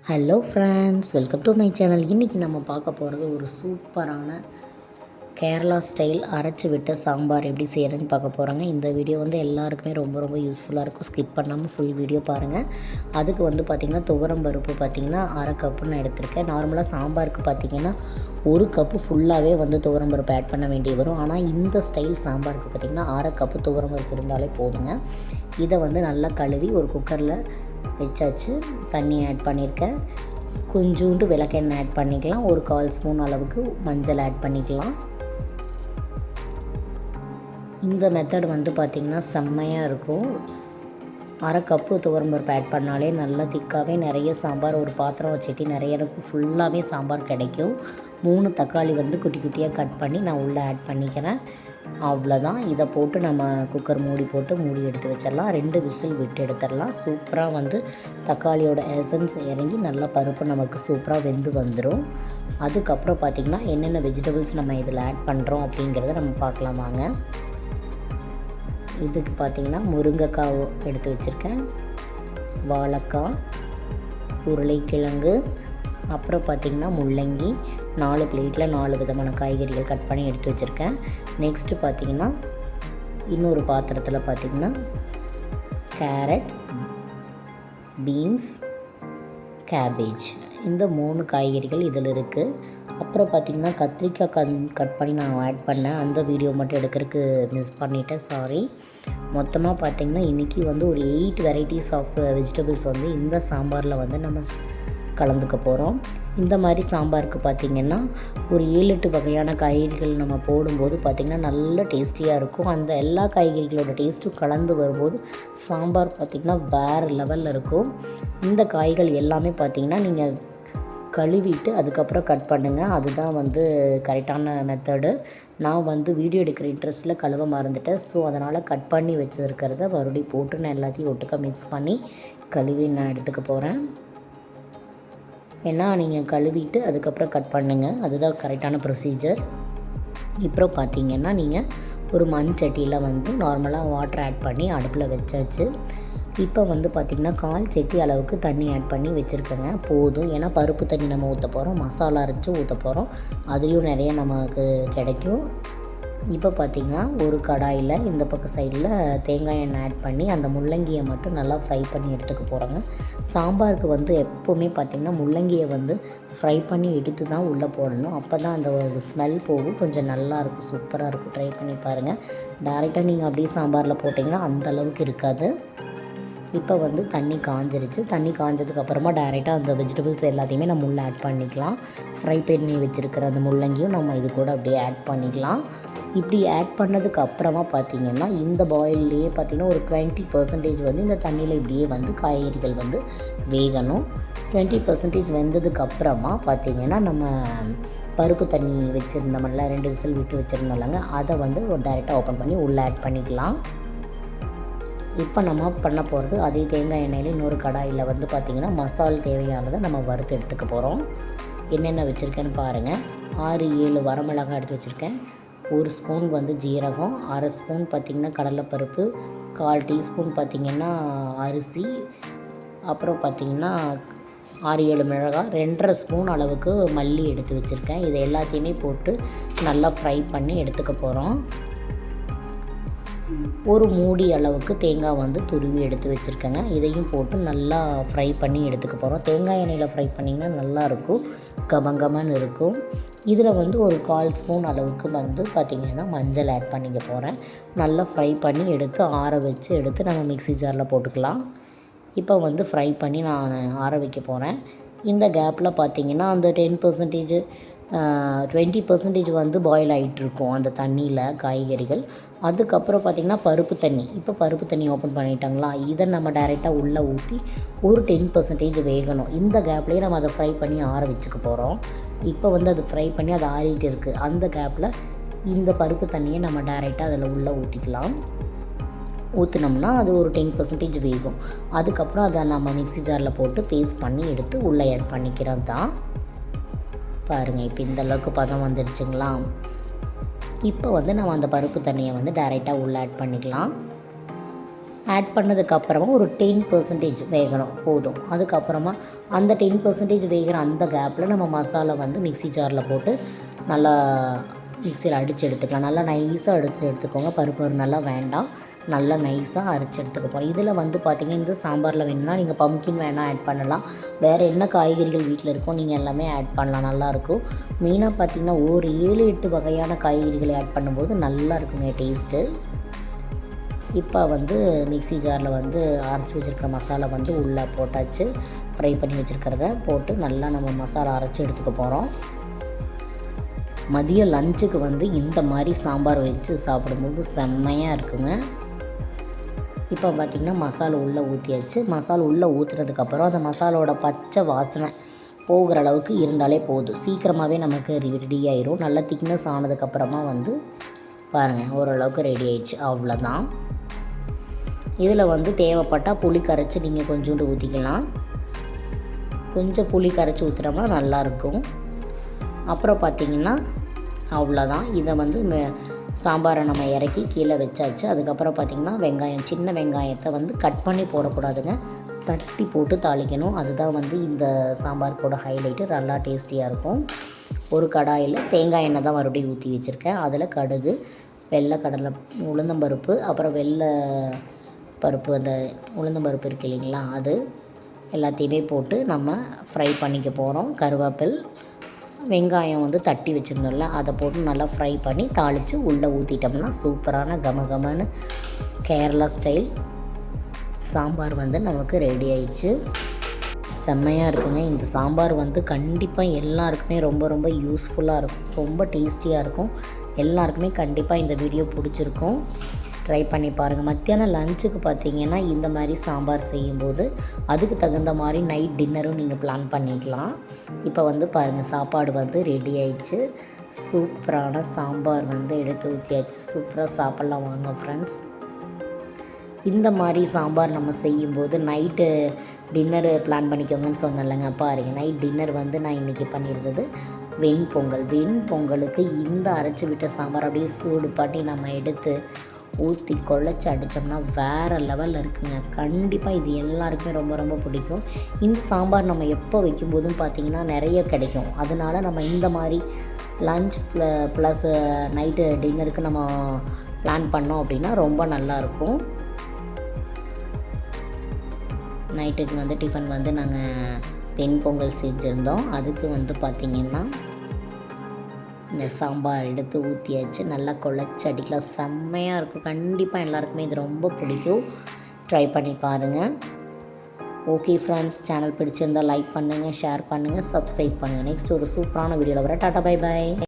Hello friends, welcome to my channel. இன்றைக்கி நம்ம பார்க்க போகிறது ஒரு சூப்பரான கேரளா ஸ்டைல் அரைச்சி விட்ட சாம்பார் எப்படி செய்கிறதுன்னு பார்க்க போகிறாங்க. இந்த வீடியோ வந்து எல்லாருக்குமே ரொம்ப யூஸ்ஃபுல்லாக இருக்கும். ஸ்கிப் பண்ணாமல் ஃபுல் வீடியோ பாருங்கள். அதுக்கு வந்து பார்த்திங்கன்னா துவரம் பருப்பு பார்த்திங்கன்னா அரை கப்பு நான் எடுத்திருக்கேன். நார்மலாக சாம்பாருக்கு பார்த்திங்கன்னா ஒரு கப்பு ஃபுல்லாகவே வந்து துவரம் பருப்பு ஆட் பண்ண வேண்டி வரும். ஆனால் இந்த ஸ்டைல் சாம்பாருக்கு பார்த்திங்கன்னா அரை கப்பு துவரம் பருப்பு இருந்தாலே போதுங்க. இதை வந்து நல்லா கழுவி ஒரு குக்கரில் வச்சாச்சு. தண்ணி ஆட் பண்ணியிருக்கேன். கொஞ்சோண்டு விளக்கெண்ணெய் ஆட் பண்ணிக்கலாம். ஒரு 1/4 ஸ்பூன் அளவுக்கு மஞ்சள் ஆட் பண்ணிக்கலாம். இந்த மெத்தட் வந்து பார்த்திங்கன்னா செம்மையாக இருக்கும். அரை கப்பு துவரம்பருப்பு ஆட் பண்ணாலே நல்லா திக்காகவே நிறைய சாம்பார் ஒரு பாத்திரம் வச்சுட்டு நிறைய இருக்கும், ஃபுல்லாகவே சாம்பார் கிடைக்கும். 3 தக்காளி வந்து குட்டி குட்டியாக கட் பண்ணி நான் உள்ளே ஆட் பண்ணிக்கிறேன். அவ்வளோதான். இதை போட்டு நம்ம குக்கர் மூடி போட்டு மூடி எடுத்து வச்சிடலாம். 2 விசில் விட்டு எடுத்துடலாம். சூப்பராக வந்து தக்காளியோட எசன்ஸ் இறங்கி நல்லா பருப்பு நமக்கு சூப்பராக வெந்து வந்துடும். அதுக்கப்புறம் பார்த்திங்கன்னா என்னென்ன வெஜிடபிள்ஸ் நம்ம இதில் ஆட் பண்ணுறோம் அப்படிங்கிறத நம்ம பார்க்கலாம் வாங்க. இதுக்கு பார்த்திங்கன்னா முருங்கைக்காய் எடுத்து வச்சுருக்கேன், வாழைக்காய், உருளைக்கிழங்கு, அப்புறம் பார்த்திங்கன்னா முள்ளங்கி, 4 பிளேட்டில் 4 விதமான காய்கறிகள் கட் பண்ணி எடுத்து வச்சுருக்கேன். நெக்ஸ்ட்டு பார்த்திங்கன்னா இன்னொரு பாத்திரத்தில் பார்த்திங்கன்னா கேரட், பீன்ஸ், கேபேஜ், இந்த 3 காய்கறிகள் இதில் இருக்குது. அப்புறம் பார்த்திங்கன்னா கத்திரிக்காய் கட் பண்ணி நான் ஆட் பண்ணேன். அந்த வீடியோ மட்டும் எடுக்கிறதுக்கு மிஸ் பண்ணிட்டேன், சாரி. மொத்தமாக பார்த்திங்கன்னா இன்றைக்கி வந்து ஒரு 8 வெரைட்டிஸ் ஆஃப் வெஜிடபிள்ஸ் வந்து இந்த சாம்பாரில் வந்து நம்ம கலந்துக்க போகிறோம். இந்த மாதிரி சாம்பாருக்கு பார்த்திங்கன்னா ஒரு 7-8 வகையான காய்கறிகள் நம்ம போடும்போது பார்த்திங்கன்னா நல்ல டேஸ்டியாக இருக்கும். அந்த எல்லா காய்கறிகளோட டேஸ்ட்டும் கலந்து வரும்போது சாம்பார் பார்த்திங்கன்னா வேறு லெவலில் இருக்கும். இந்த காய்கள் எல்லாமே பார்த்திங்கன்னா நீங்கள் கழுவிட்டு அதுக்கப்புறம் கட் பண்ணுங்கள். அதுதான் வந்து கரெக்டான மெத்தடு. நான் வந்து வீடியோ எடுக்கிற இன்ட்ரெஸ்ட்டில் கழுவ மறந்துட்டேன். ஸோ அதனால் கட் பண்ணி வச்சுருக்கிறத மறுபடியும் போட்டு நான் எல்லாத்தையும் ஒட்டுக்க மிக்ஸ் பண்ணி கழுவி நான் எடுத்துக்க போகிறேன். ஏன்னா நீங்கள் கழுவிட்டு அதுக்கப்புறம் கட் பண்ணுங்கள், அதுதான் கரெக்டான ப்ரொசீஜர். இப்போ பார்த்திங்கன்னா நீங்கள் ஒரு மண் சட்டியில் வந்து நார்மலாக வாட்டர் ஆட் பண்ணி அடுப்பில் வச்சாச்சு. இப்போ வந்து பார்த்திங்கன்னா 1/4 சட்டி அளவுக்கு தண்ணி ஆட் பண்ணி வச்சுருக்கேங்க, போதும். ஏன்னா பருப்பு தண்ணி நம்ம ஊற்ற போகிறோம், மசாலா அரைச்சி ஊற்ற போகிறோம், அதுலேயும் நிறைய நமக்கு கிடைக்கும். இப்போ பார்த்திங்கன்னா ஒரு கடாயில் இந்த பக்கம் சைடில் தேங்காய் எண்ணெய் ஆட் பண்ணி அந்த முள்ளங்கியை மட்டும் நல்லா ஃப்ரை பண்ணி எடுத்துக்க போகிறோங்க. சாம்பாருக்கு வந்து எப்போவுமே பார்த்திங்கன்னா முள்ளங்கியை வந்து ஃப்ரை பண்ணி எடுத்து தான் உள்ளே போடணும். அப்போ தான் அந்த ஸ்மெல் போகும், கொஞ்சம் நல்லாயிருக்கும், சூப்பராக இருக்கும். ட்ரை பண்ணி பாருங்கள். டேரெக்டாக நீங்கள் அப்படியே சாம்பாரில் போட்டிங்கன்னா அந்தளவுக்கு இருக்காது. இப்போ வந்து தண்ணி காஞ்சிருச்சு. தண்ணி காஞ்சதுக்கப்புறமா டேரெக்டாக அந்த வெஜிடபிள்ஸ் எல்லாத்தையுமே நம்ம உள்ளே ஆட் பண்ணிக்கலாம். ஃப்ரை பண்ணி வச்சுருக்கிற அந்த முள்ளங்கியும் நம்ம இது கூட அப்படியே ஆட் பண்ணிக்கலாம். இப்படி ஆட் பண்ணதுக்கு அப்புறமா பார்த்திங்கன்னா இந்த பாயில்லையே பார்த்திங்கன்னா ஒரு 20% வந்து இந்த தண்ணியில் இப்படியே வந்து காய்கறிகள் வந்து வேகணும். 20% வெந்ததுக்கப்புறமா பார்த்திங்கன்னா நம்ம பருப்பு தண்ணி வச்சுருந்தோம்ல, 2 விசில் விட்டு வச்சுருந்தோம்லங்க, அதை வந்து டேரெக்டாக ஓப்பன் பண்ணி உள்ளே ஆட் பண்ணிக்கலாம். இப்போ நம்ம பண்ண போகிறது அதே தேங்காய் எண்ணெயில் இன்னொரு கடாயில் வந்து பார்த்திங்கன்னா மசால் தேவையானதை நம்ம வறுத்து எடுத்துக்க போகிறோம். என்னென்ன வச்சுருக்கேன்னு பாருங்கள். 6-7 வரமிளகாய் எடுத்து வச்சுருக்கேன். 1 ஸ்பூன் வந்து ஜீரகம், அரை ஸ்பூன் பார்த்திங்கன்னா கடலைப்பருப்பு, 1/4 டீஸ்பூன் பார்த்திங்கன்னா அரிசி, அப்புறம் பார்த்திங்கன்னா 6-7 மிளகாய், 2.5 ஸ்பூன் அளவுக்கு மல்லி எடுத்து வச்சுருக்கேன். இது எல்லாத்தையுமே போட்டு நல்லா ஃப்ரை பண்ணி எடுத்துக்க போகிறோம். ஒரு மூடி அளவுக்கு தேங்காய் வந்து துருவி எடுத்து வச்சுருக்கேங்க. இதையும் போட்டு நல்லா ஃப்ரை பண்ணி எடுத்துக்க போகிறோம். தேங்காய் எண்ணெயில் ஃப்ரை பண்ணிங்கன்னா நல்லாயிருக்கும், கமகமன்னு இருக்கும். இதில் வந்து ஒரு 1/4 ஸ்பூன் அளவுக்கு வந்து பார்த்திங்கன்னா மஞ்சள் ஆட் பண்ணிக்க போகிறேன். நல்லா ஃப்ரை பண்ணி எடுத்து ஆற வச்சு எடுத்து நம்ம மிக்ஸி ஜாரில் போட்டுக்கலாம். இப்போ வந்து ஃப்ரை பண்ணி நான் ஆற வைக்க போகிறேன். இந்த கேப்பில் பார்த்திங்கன்னா அந்த 10% 20% வந்து பாயில் ஆகிட்டுருக்கும் அந்த தண்ணியில் காய்கறிகள். அதுக்கப்புறம் பார்த்திங்கன்னா பருப்பு தண்ணி, இப்போ பருப்பு தண்ணி ஓப்பன் பண்ணிட்டாங்களா, இதை நம்ம டைரெக்டாக உள்ளே ஊற்றி ஒரு 10% வேகணும். இந்த கேப்லேயே நம்ம அதை ஃப்ரை பண்ணி ஆற வச்சுக்க போகிறோம். இப்போ வந்து அது ஃப்ரை பண்ணி அது ஆறிட்டு இருக்குது. அந்த கேப்பில் இந்த பருப்பு தண்ணியை நம்ம டைரெக்டாக அதில் உள்ளே ஊற்றிக்கலாம். ஊற்றினோம்னா அது ஒரு 10% வேகும். அதுக்கப்புறம் அதை நம்ம மிக்ஸி ஜாரில் போட்டு பேஸ்ட் பண்ணி எடுத்து உள்ளே ஆட் பண்ணிக்கிறது தான். பாருங்கள், இப்போ இந்தளவுக்கு பதம் வந்துடுச்சுங்களா. இப்போ வந்து நம்ம அந்த பருப்பு தண்ணியை வந்து டைரெக்டாக உள்ளே ஆட் பண்ணிக்கலாம். ஆட் பண்ணதுக்கப்புறமா ஒரு 10% வேகணும் போதும். அதுக்கப்புறமா அந்த 10% வேகிற அந்த கேப்பில் நம்ம மசாலா வந்து மிக்ஸி ஜாரில் போட்டு நல்லா மிக்சியில் அடித்து எடுத்துக்கலாம். நல்லா நைஸாக அடித்து எடுத்துக்கோங்க. பருப்பு நல்லா வேண்டாம், நல்லா நைஸாக அரைச்சி எடுத்துக்க போகிறோம். இதில் வந்து பார்த்திங்கன்னா இந்த சாம்பாரில் வேணும்னா நீங்கள் பம்கின் வேணால் ஆட் பண்ணலாம். வேறு என்ன காய்கறிகள் வீட்டில் இருக்கோ நீங்கள் எல்லாமே ஆட் பண்ணலாம், நல்லாயிருக்கும். மெயினாக பார்த்திங்கன்னா ஒரு 7-8 வகையான காய்கறிகளை ஆட் பண்ணும்போது நல்லா இருக்குங்க டேஸ்ட்டு. இப்போ வந்து மிக்ஸி ஜாரில் வந்து அரைச்சி வச்சுருக்கிற மசாலா வந்து உள்ளே போட்டாச்சு. ஃப்ரை பண்ணி வச்சுருக்கிறத போட்டு நல்லா நம்ம மசாலா அரைச்சி எடுத்துக்க போகிறோம். மதிய லஞ்சுக்கு வந்து இந்த மாதிரி சாம்பார் வச்சு சாப்பிடும்போது செம்மையாக இருக்குங்க. இப்போ பார்த்திங்கன்னா மசாலா உள்ளே ஊற்றியாச்சு. மசாலா உள்ளே ஊற்றுனதுக்கப்புறம் அந்த மசாலாவோட பச்சை வாசனை போகிற அளவுக்கு இருந்தாலே போதும். சீக்கிரமாகவே நமக்கு ரெடி ஆயிரும். நல்லா திக்னஸ் ஆனதுக்கப்புறமா வந்து பாருங்கள் ஓரளவுக்கு ரெடி ஆயிடுச்சு. அவ்வளோதான். இதில் வந்து தேவைப்பட்டால் புளி கரைச்சி நீங்கள் கொஞ்சோண்டு ஊற்றிக்கலாம். கொஞ்சம் புளி கரைச்சி ஊற்றுறோம்னா நல்லாயிருக்கும். அப்புறம் பார்த்திங்கன்னா அவ்வளோதான். இதை வந்து சாம்பாரை நம்ம இறக்கி கீழே வச்சாச்சு. அதுக்கப்புறம் பார்த்திங்கன்னா வெங்காயம், சின்ன வெங்காயத்தை வந்து கட் பண்ணி போடக்கூடாதுங்க, தட்டி போட்டு தாளிக்கணும். அதுதான் வந்து இந்த சாம்பாருக்கோட ஹைலைட்டு. நல்லா டேஸ்டியாக இருக்கும். ஒரு கடாயில் தேங்காய் எண்ணெய் தான் மறுபடியும் ஊற்றி வச்சுருக்கேன். அதில் கடுகு, வெள்ளை கடலை, உளுந்தம்பருப்பு, அப்புறம் வெள்ளை பருப்பு, அந்த உளுந்தம்பருப்பு இருக்குது இல்லைங்களா, அது எல்லாத்தையுமே போட்டு நம்ம ஃப்ரை பண்ணிக்க போகிறோம். கருவேப்பில், வெங்காயம் வந்து தட்டி வச்சுருந்தோம்ல அதை போட்டு நல்லா ஃப்ரை பண்ணி தாளித்து உள்ளே ஊற்றிட்டோம்னா சூப்பரான கமகமன்னு கேரளா ஸ்டைல் சாம்பார் வந்து நமக்கு ரெடி ஆயிடுச்சு. செம்மையாக இருக்குங்க. இந்த சாம்பார் வந்து கண்டிப்பாக எல்லாருக்குமே ரொம்ப ரொம்ப யூஸ்ஃபுல்லாக இருக்கும், ரொம்ப டேஸ்டியாக இருக்கும். எல்லாருக்குமே கண்டிப்பாக இந்த வீடியோ பிடிச்சிருக்கும். ட்ரை பண்ணி பாருங்கள். மத்தியானம் லஞ்சுக்கு பார்த்தீங்கன்னா இந்த மாதிரி சாம்பார் செய்யும்போது அதுக்கு தகுந்த மாதிரி நைட் டின்னரும் நீங்கள் பிளான் பண்ணிக்கலாம். இப்போ வந்து பாருங்கள் சாப்பாடு வந்து ரெடி ஆயிடுச்சு. சூப்பரான சாம்பார் வந்து எடுத்து ஊற்றியாச்சு. சூப்பராக சாப்பிட்லாம் வாங்க ஃப்ரெண்ட்ஸ். இந்த மாதிரி சாம்பார் நம்ம செய்யும்போது நைட்டு டின்னரு பிளான் பண்ணிக்கோங்கன்னு சொன்னேன்லங்க. பாருங்கள் நைட் டின்னர் வந்து நான் இன்றைக்கி பண்ணியிருந்தது வெண்பொங்கலுக்கு இந்த அரைச்சி விட்ட சாம்பார் அப்படியே சூடு பண்ணி நம்ம எடுத்து ஊற்றி குழச்சி அடித்தோம்னா வேறு லெவலில் இருக்குங்க. கண்டிப்பாக இது எல்லாருக்குமே ரொம்ப ரொம்ப பிடிக்கும். இந்த சாம்பார் நம்ம எப்போ வைக்கும்போதும் பார்த்திங்கன்னா நிறைய கிடைக்கும். அதனால நம்ம இந்த மாதிரி லஞ்ச் ப்ளஸ் நைட்டு டின்னருக்கு நம்ம பிளான் பண்ணோம் அப்படின்னா ரொம்ப நல்லாயிருக்கும். நைட்டுக்கு வந்து டிஃபன் வந்து நாங்கள் வெண்பொங்கல் செஞ்சுருந்தோம். அதுக்கு வந்து பார்த்திங்கன்னா இந்த சாம்பார் எடுத்து ஊற்றியாச்சு. நல்லா குழச்சி அடிக்கலாம், செம்மையாக இருக்கும். கண்டிப்பாக எல்லாருக்குமே இது ரொம்ப பிடிக்கும். ட்ரை பண்ணி பாருங்கள். ஓகே ஃப்ரெண்ட்ஸ், சேனல் பிடிச்சிருந்தால் லைக் பண்ணுங்கள், ஷேர் பண்ணுங்கள், சப்ஸ்கிரைப் பண்ணுங்கள். நெக்ஸ்ட் ஒரு சூப்பரான வீடியோவில் வர. Tata bye by.